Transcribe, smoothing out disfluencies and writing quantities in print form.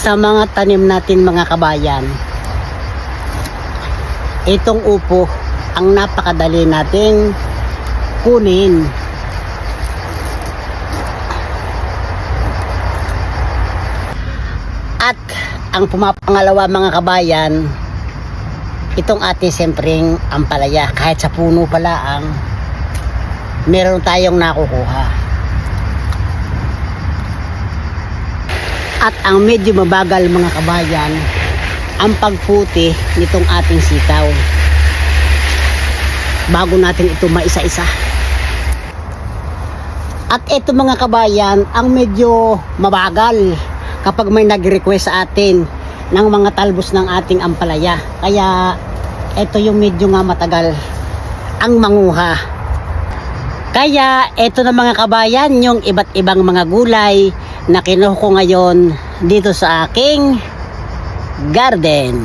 sa mga tanim natin mga kabayan, itong upo ang napakadali nating kunin. At ang pumapangalawa mga kabayan, itong ating sempreng ampalaya. Kahit sa puno pala meron tayong nakukuha. At ang medyo mabagal mga kabayan, ang pagputi nitong ating sitaw bago natin ito maisa-isa. At ito mga kabayan, ang medyo mabagal kapag may nag-request sa atin ng mga talbos ng ating ampalaya. Kaya ito yung medyo nga matagal ang manguha. Kaya ito na mga kabayan, yung iba't ibang mga gulay na kinuha ko ngayon dito sa aking garden.